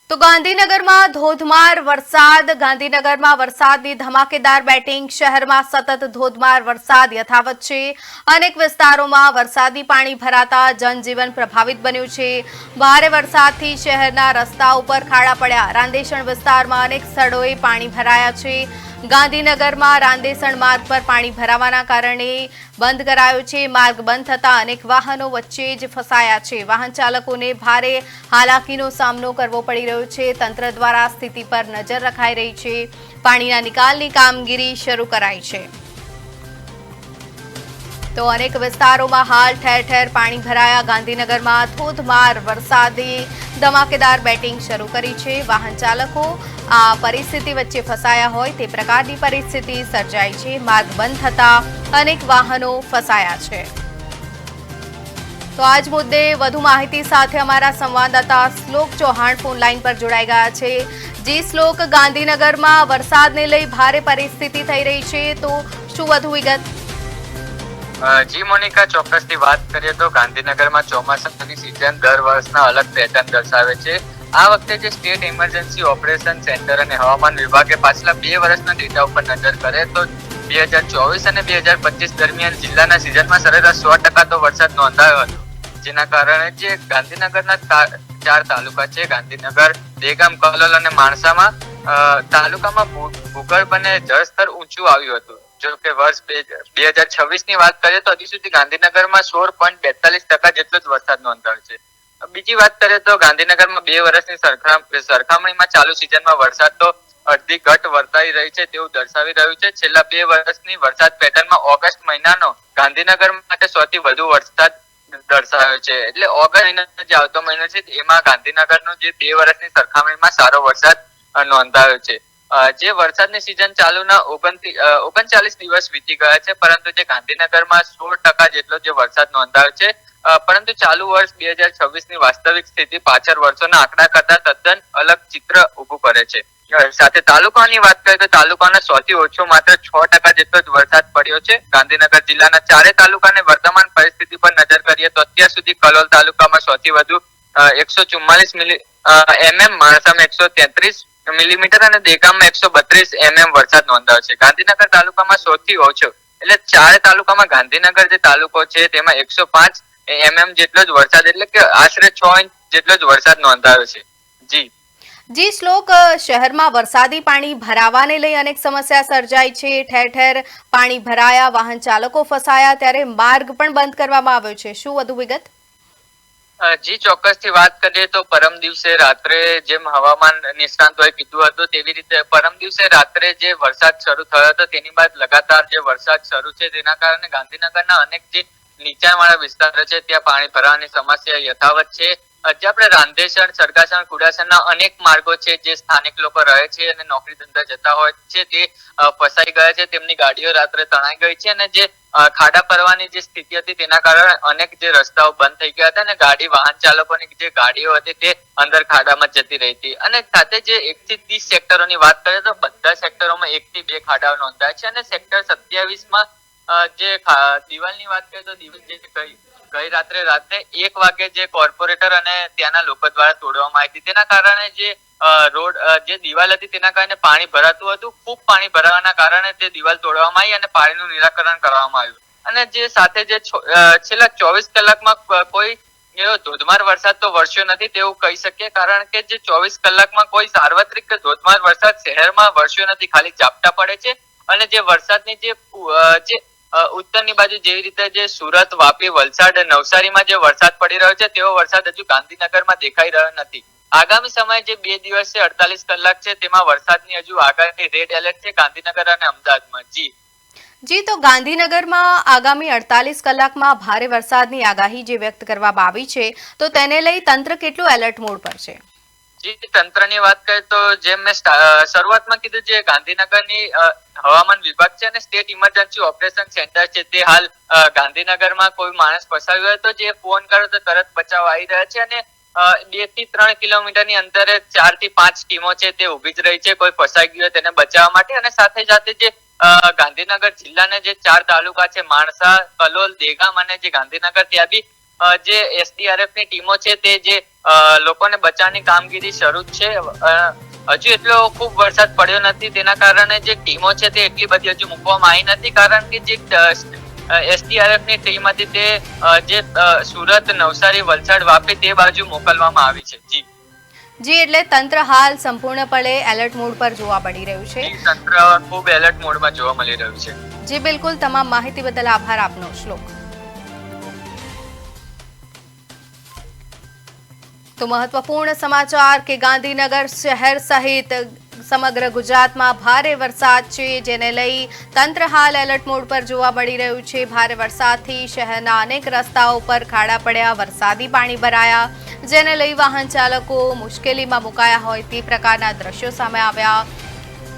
તો ગાંધીનગરમાં ધોધમાર વરસાદ. ગાંધીનગરમાં વરસાદની ધમાકેદાર બેટિંગ. શહેરમાં સતત ધોધમાર વરસાદ યથાવત છે. અનેક વિસ્તારોમાં વરસાદી પાણી ભરાતા જનજીવન પ્રભાવિત બન્યું છે. ભારે વરસાદથી શહેરના રસ્તા ઉપર ખાડા પડ્યા. રાંદેસણ વિસ્તારમાં અનેક સ્થળોએ પાણી ભરાયા છે. ગાંધીનગરમાં રાંદેસણ માર્ગ પર પાણી ભરાવાના કારણે બંધ કરાયો છે. માર્ગ બંધ થતા અનેક વાહનો વચ્ચે જ ફસાયા છે. વાહન ચાલકોને ભારે હાલાકીનો સામનો કરવો પડી રહ્યો છે. તંત્ર દ્વારા સ્થિતિ પર નજર રખાઈ રહી છે. પાણીના નિકાલની કામગીરી શરૂ કરાઈ છે. તો અનેક વિસ્તારોમાં હાલ ઠેર ઠેર પાણી ભરાયા. ગાંધીનગરમાં ધોધમાર વરસાદે ધમાકેદાર બેટિંગ શરૂ કરી છે. વાહન ચાલકો આ પરિસ્થિતિ વચ્ચે ફસાયા હોય તે પ્રકારની પરિસ્થિતિ સર્જાઈ છે. માર્ગ બંધ થતા અનેક વાહનો ફસાયા છે. તો આજ મુદ્દે વધુ માહિતી સાથે અમારા સંવાદદાતા શ્લોક ચૌહાણ ફોન લાઈન પર જોડાઈ ગયા છે. જી શ્લોક, ગાંધીનગરમાં વરસાદને લઈ ભારે પરિસ્થિતિ થઈ રહી છે, તો શું વધુ વિગત? જી મોનિકા, ચોક્કસથી વાત કરીએ તો ગાંધીનગરમાં ચોમાસાની સિઝન દર વર્ષના અલગ પેટર્ન દર્શાવે છે. આ વખતે જે સ્ટેટ ઇમરજન્સી ઓપરેશન સેન્ટર અને હવામાન વિભાગે પાછલા 2 વર્ષના ડેટા ઉપર નજર કરે તો 2024 અને 2025 દરમિયાન જિલ્લાના સિઝનમાં સરેરાશ 100% તો વરસાદ નોંધાયો હતો. જેના કારણે જે ગાંધીનગરના 4 તાલુકા છે, ગાંધીનગર, દેગામ, કલોલ અને માણસામાં તાલુકામાં ભૂગર્ભ અને જળસ્તર ઊંચું આવ્યું હતું. જો કે વર્ષ 2026 ની વાત કરીએ તો હજી સુધી ગાંધીનગરમાં 16.42% જેટલો જ વરસાદ નોંધાયો છે. બીજી વાત કરીએ તો ગાંધીનગરમાં 2 વર્ષની સરખામણીમાં ચાલુ સિઝનમાં વરસાદ તો અડધી ઘટ વર્તાઈ રહી છે તેવું દર્શાવી રહ્યું છે. છેલ્લા 2 વર્ષની વરસાદ પેટર્નમાં ઓગસ્ટ મહિનાનો ગાંધીનગર માટે સૌથી વધુ વરસાદ દર્શાવ્યો છે. એટલે ઓગસ્ટ મહિનો જે આવતો મહિનો છે એમાં ગાંધીનગરનો જે 2 વર્ષની સરખામણીમાં સારો વરસાદ નોંધાયો છે. જે વરસાદની સિઝન ચાલુના 39 દિવસ વીતી ગયા છે, પરંતુ જે ગાંધીનગરમાં 16% જેટલો જે વરસાદ નોંધાયો છે, પરંતુ ચાલુ વર્ષ 2026 ની વાસ્તવિક સ્થિતિ પાછળ વર્ષોના આંકડા કરતા તદ્દન અલગ ચિત્ર ઉભું કરે છે. સાથે તાલુકાની વાત કરીએ તો તાલુકાનો સૌથી ઓછો માત્ર 6% જેટલો જ વરસાદ પડ્યો છે. ગાંધીનગર જિલ્લાના 4 તાલુકાની વર્તમાન પરિસ્થિતિ પર નજર કરીએ તો અત્યાર સુધી કલોલ તાલુકામાં સૌથી વધુ 144 mm, માણસામાં 133 મિલીમીટર અને દેગામમાં 132 mm વરસાદ નોંધાયો છે. ગાંધીનગર તાલુકામાં સૌથી ઓછો, એટલે 4 તાલુકામાં ગાંધીનગર જે તાલુકો છે તેમાં 105 mm જેટલો જ વરસાદ, એટલે કે આશરે 6 ઇંચ જેટલો જ વરસાદ નોંધાયો છે. જી શ્લોક, શહેરમાં વરસાદી પાણી ભરાવાને લઈ અનેક સમસ્યા સર્જાઈ છે. ઠેર ઠેર પાણી ભરાયા, વાહન ચાલકો ફસાયા, ત્યારે માર્ગ પણ બંધ કરવામાં આવ્યો છે. શું વધુ વિગત? જી ચોક્કસથી વાત કરીએ તો પરમ દિવસે રાત્રે જેમ હવામાન નિષ્ણાંતોએ કીધું હતું તેવી રીતે પરમ દિવસે રાત્રે જે વરસાદ શરૂ થયો હતો તેની બાદ લગાતાર જે વરસાદ શરૂ છે તેના કારણે ગાંધીનગરના અનેક જે નીચાણવાળા વિસ્તારો છે ત્યાં પાણી ભરાવાની સમસ્યા યથાવત છે. જે આપણે રાંદેસણ, સરગાસણ, કુડાસણના અનેક માર્ગો છે જે સ્થાનિક લોકો રહે છે અને નોકરી ધંધા જતા હોય છે તે ફસાઈ ગયા છે. તેમની ગાડીઓ રાત્રે તણાઈ ગઈ છે અને જે ખાડા પડવાની જે સ્થિતિ હતી તેના કારણે અનેક જે રસ્તાઓ બંધ થઈ ગયા હતા અને વાહન ચાલકોની જે ગાડીઓ હતી તે અંદર ખાડામાં જતી રહી હતી. અને સાથે જે 1 થી 30 સેક્ટરોની વાત કરીએ તો બધા સેક્ટરોમાં 1 થી 2 ખાડાઓ નોંધાય છે. અને સેક્ટર 27માં જે દિવાલની વાત કરીએ તો દિવાલ જે ગઈ રાત્રે 1 વાગે જે કોર્પોરેટર અને ત્યાંના લોકો દ્વારા તોડવામાં આવી હતી. તેના કારણે જે રોડ જે દિવાલ હતી તેના કારણે પાણી ભરાતું હતું. ખૂબ પાણી ભરાવાના કારણે તે દિવાલ તોડવામાં આવી અને પાણીનું નિરાકરણ કરવામાં આવ્યું. અને જે સાથે જે છેલ્લા 24 કલાકમાં કોઈ એવો ધોધમાર વરસાદ તો વરસ્યો નથી તેવું કહી શકીએ, કારણ કે જે 24 કલાકમાં કોઈ સાર્વત્રિક ધોધમાર વરસાદ શહેરમાં વરસ્યો નથી, ખાલી ઝાપટા પડે છે. અને જે વરસાદની જે ઉત્તરની બાજુ જેવી રીતે જે સુરત, વાપી, વલસાડ, નવસારીમાં જે વરસાદ પડી રહ્યો છે તેવો વરસાદ હજુ ગાંધીનગરમાં દેખાઈ રહ્યો નથી. આગામી સમયે જે 2 દિવસ છે, 48 કલાક છે, તેમાં વરસાદની હજુ આગાહી રેડ એલર્ટ છે ગાંધીનગર અને અમદાવાદમાં. જી, તો ગાંધીનગરમાં આગામી 48 કલાકમાં ભારે વરસાદની આગાહી જે વ્યક્ત કરવામાં આવી છે, તો તેને લઈ તંત્ર કેટલું એલર્ટ મોડ પર છે? જી, તંત્રની વાત કરીએ તો જેમ મેં શરૂઆતમાં કીધું, જે ગાંધીનગરની હવામાન વિભાગ છે અને સ્ટેટ ઇમરજન્સી ઓપરેશન સેન્ટર છે તે હાલ ગાંધીનગરમાં કોઈ માણસ ફસાયો હોય તો જે ફોન કરો તો તરત બચાવ આવી રહ્યા છે. અને 2 થી 3 કિલોમીટરની અંતરે 4 થી 5 ટીમો છે તે ઉભી જ રહી છે કોઈ ફસાઈ ગયો તેને બચાવવા માટે. અને સાથે સાથે જે ગાંધીનગર જિલ્લાના જે 4 તાલુકા છે, માણસા, કલોલ, દેગામ અને જે ગાંધીનગર, ત્યાં બી જે SDRF ની ટીમો છે તે જે લોકોને બચાવની કામગીરી શરૂ જ છે. હજુ એટલો ખૂબ વરસાદ પડ્યો નથી, તેના કારણે જે ટીમો છે તે એટલી બધી હજુ મૂકવામાં આવી નથી, કારણ કે જે SDRF ની ટીમ હતી તે જે સુરત, નવસારી, વલસાડ, વાપી તે બાજુ મોકલવામાં આવી છે. જી, એટલે તંત્ર હાલ સંપૂર્ણપણે એલર્ટ મોડ પર જોવા મળી રહ્યું છે. તંત્ર ખૂબ એલર્ટ મોડમાં જોવા મળી રહ્યું છે. જી બિલકુલ, તમામ માહિતી બદલ આભાર આપનો. શ્લોક. તો મહત્વપૂર્ણ સમાચાર કે ગાંધીનગર શહેર સહિત સમગ્ર ગુજરાતમાં ભારે વરસાદ છે, જેને લઈ તંત્ર હાલ એલર્ટ મોડ પર જોવા મળી રહ્યું છે. ભારે વરસાદથી શહેરના અનેક રસ્તાઓ પર ખાડા પડ્યા, વરસાદી પાણી ભરાયા, જેને લઈ વાહન ચાલકો મુશ્કેલીમાં મુકાયા હોય તે પ્રકારના દ્રશ્યો સામે આવ્યા.